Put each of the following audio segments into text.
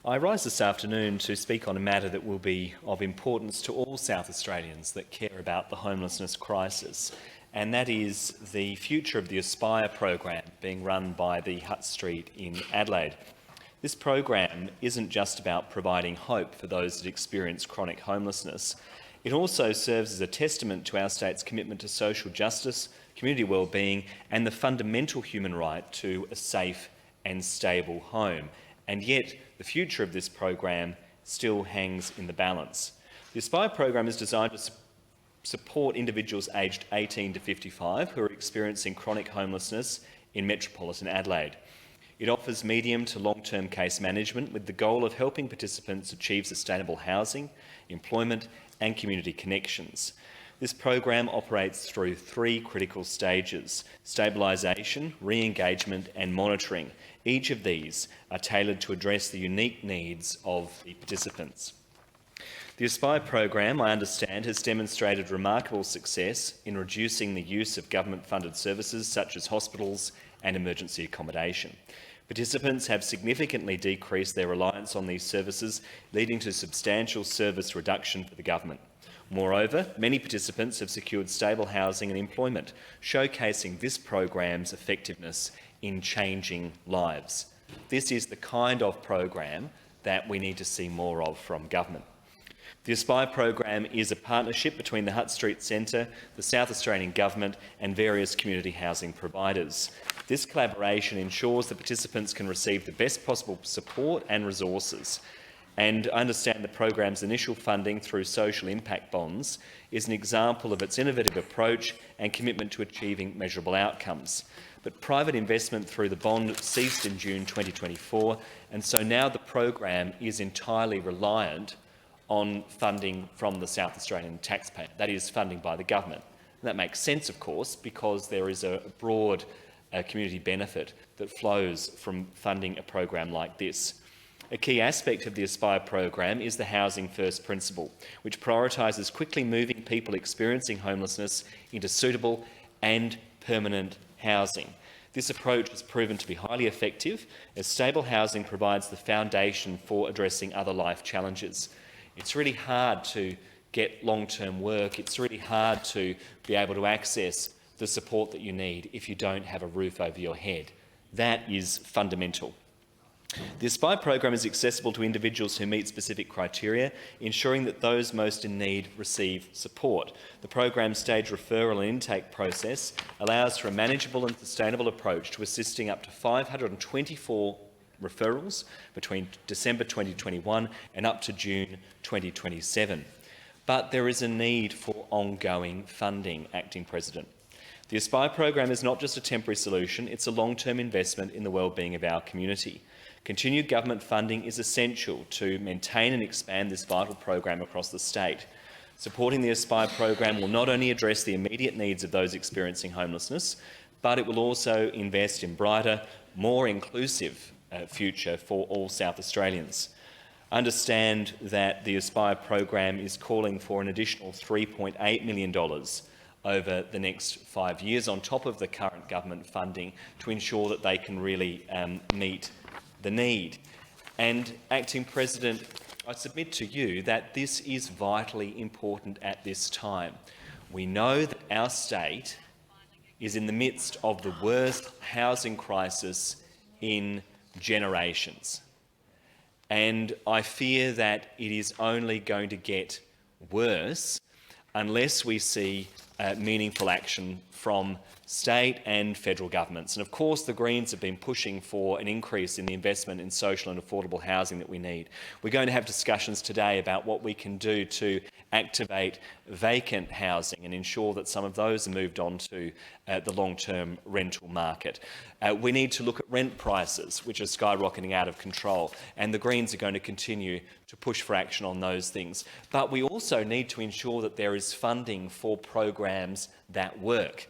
I rise this afternoon to speak on a matter that will be of importance to all South Australians that care about the homelessness crisis, and that is the future of the Aspire program being run by the Hutt Street in Adelaide. This program isn't just about providing hope for those that experience chronic homelessness. It also serves as a testament to our state's commitment to social justice, community wellbeing and the fundamental human right to a safe and stable home. And yet, the future of this program still hangs in the balance. The Aspire program is designed to support individuals aged 18 to 55 who are experiencing chronic homelessness in metropolitan Adelaide. It offers medium to long-term case management with the goal of helping participants achieve sustainable housing, employment and community connections. This program operates through three critical stages: stabilisation, re-engagement and monitoring. Each of these are tailored to address the unique needs of the participants. The Aspire program, I understand, has demonstrated remarkable success in reducing the use of government-funded services such as hospitals and emergency accommodation. Participants have significantly decreased their reliance on these services, leading to substantial service reduction for the government. Moreover, many participants have secured stable housing and employment, showcasing this program's effectiveness in changing lives. This is the kind of program that we need to see more of from government. The Aspire program is a partnership between the Hutt Street Centre, the South Australian Government and various community housing providers. This collaboration ensures that participants can receive the best possible support and resources. And I understand the program's initial funding through social impact bonds is an example of its innovative approach and commitment to achieving measurable outcomes. But private investment through the bond ceased in June 2024, and so now the program is entirely reliant on funding from the South Australian taxpayer, that is, funding by the government. And that makes sense, of course, because there is a broad community benefit that flows from funding a program like this. A key aspect of the Aspire program is the Housing First principle, which prioritises quickly moving people experiencing homelessness into suitable and permanent housing. This approach has proven to be highly effective, as stable housing provides the foundation for addressing other life challenges. It's really hard to get long-term work. It's really hard to be able to access the support that you need if you don't have a roof over your head. That is fundamental. The Aspire program is accessible to individuals who meet specific criteria, ensuring that those most in need receive support. The program's staged referral and intake process allows for a manageable and sustainable approach to assisting up to 524 referrals between December 2021 and up to June 2027. But there is a need for ongoing funding, Acting President. The Aspire program is not just a temporary solution, it's a long-term investment in the wellbeing of our community. Continued government funding is essential to maintain and expand this vital program across the state. Supporting the Aspire program will not only address the immediate needs of those experiencing homelessness, but it will also invest in brighter, more inclusive future for all South Australians. I understand that the Aspire program is calling for an additional $3.8 million over the next 5 years on top of the current government funding to ensure that they can really meet the need. And, Acting President, I submit to you that this is vitally important at this time. We know that our state is in the midst of the worst housing crisis in generations. And I fear that it is only going to get worse unless we see meaningful action from state and federal governments. And of course, the Greens have been pushing for an increase in the investment in social and affordable housing that we need. We're going to have discussions today about what we can do to activate vacant housing and ensure that some of those are moved on to the long-term rental market. We need to look at rent prices, which are skyrocketing out of control, and the Greens are going to continue to push for action on those things. But we also need to ensure that there is funding for programs that work.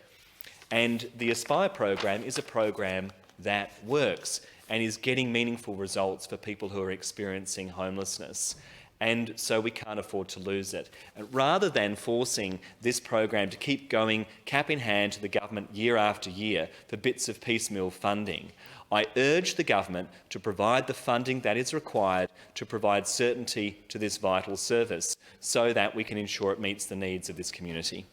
And the Aspire program is a program that works and is getting meaningful results for people who are experiencing homelessness. and so we can't afford to lose it. And rather than forcing this program to keep going cap in hand to the government year after year for bits of piecemeal funding, I urge the government to provide the funding that is required to provide certainty to this vital service so that we can ensure it meets the needs of this community.